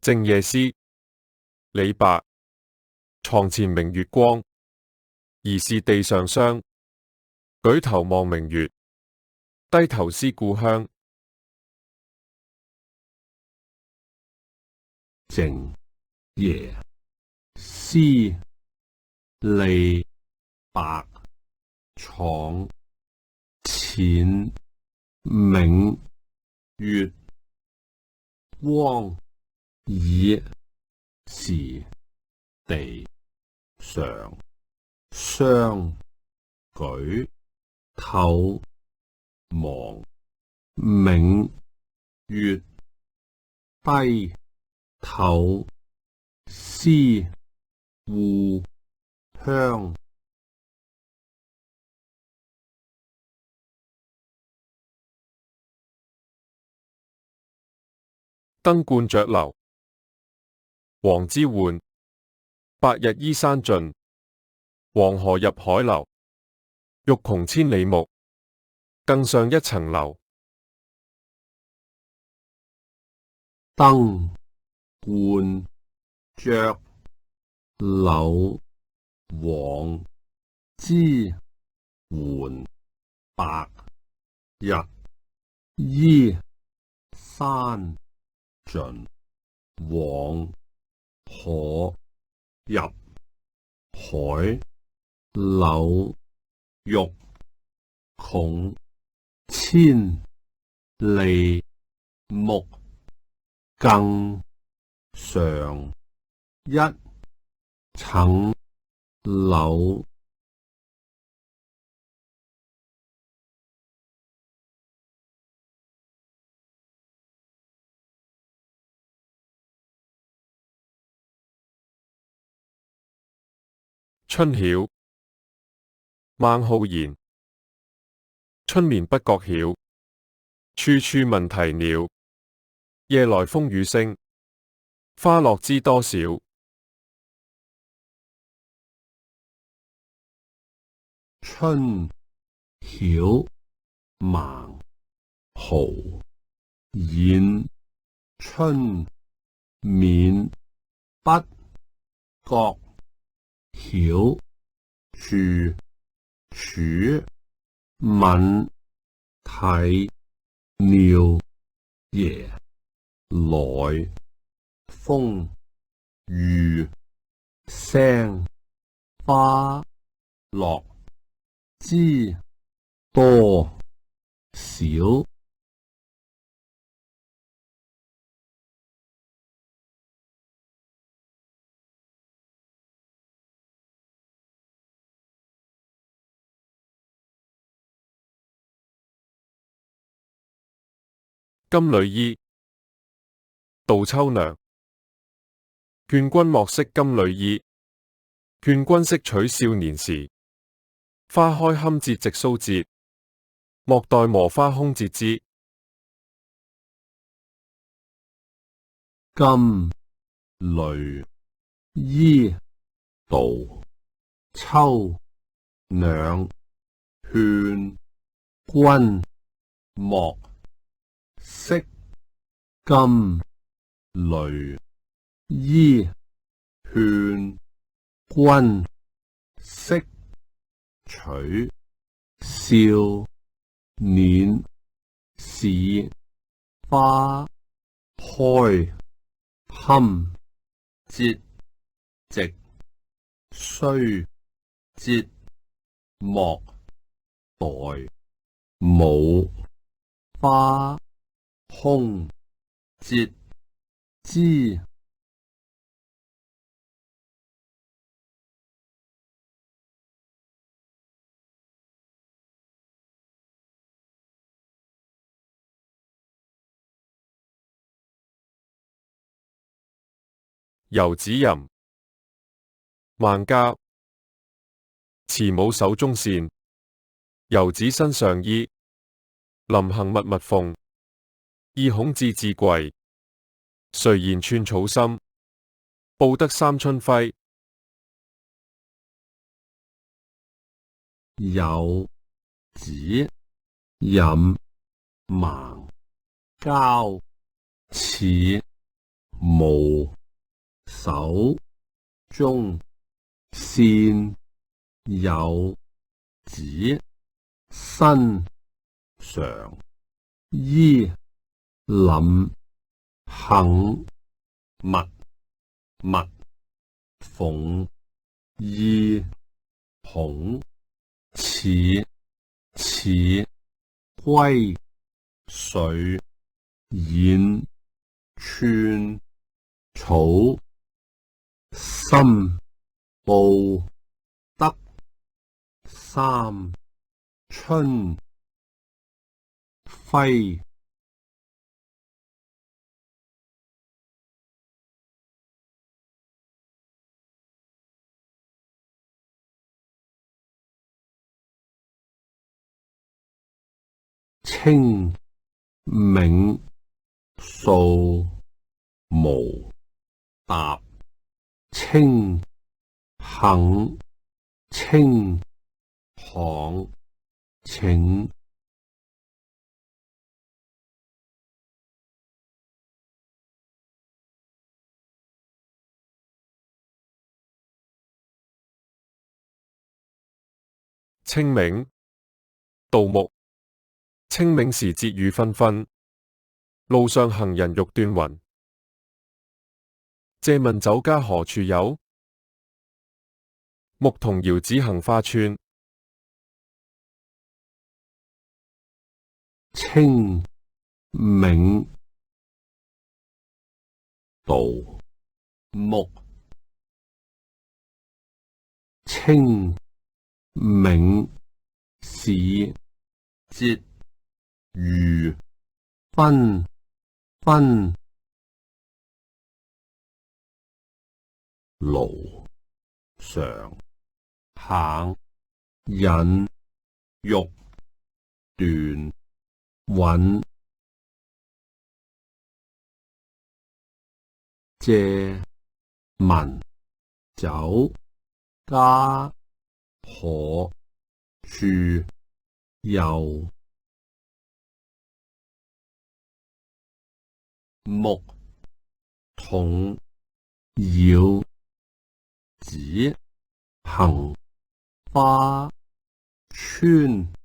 靜夜思，李白。床前明月光，疑是地上霜。舉頭望明月，低頭思故鄉。靜夜思，李白。床前明月光，疑是地上霜。舉頭望明月，低頭思故鄉。登鸛雀樓，王之渙。白日依山盡，黃河入海流。欲窮千里目，更上一層樓。登鸛雀樓，王之渙。白日依山盡，黃河入海流。欲窮千里目，更上一層樓。春曉，孟浩然。春眠不覺曉，處處聞啼鳥。夜來風雨聲，花落知多少。春曉，孟浩然。春眠不覺曉，處處聞啼鳥。夜來風雨聲，花落知多少。金縷衣，杜秋娘。勸君莫惜金縷衣，勸君惜取少年時。花開堪折直須折，莫待磨花空折枝。金縷衣，杜秋娘。勸君莫惜金縷衣，勸君惜取少年時。花開堪折直須折，莫待磨花空折枝。遊子吟，孟郊。慈母手中線，游子身上衣。臨行密密縫，意恐至至貴。誰言寸草心，報得三春暉。遊子吟，孟郊。慈無手中線有指身上衣凜肯密密縫意孔似歸水演寸草心報得三春暉清明掃毛搭清肯清巷請清明，杜牧。清明時節雨紛紛，路上行人欲斷魂。借問酒家何處有？牧童遙指杏花村。清明杜牧清明時節雨紛紛，路上行人欲斷魂。借問酒家何處有？牧童遙指杏花村。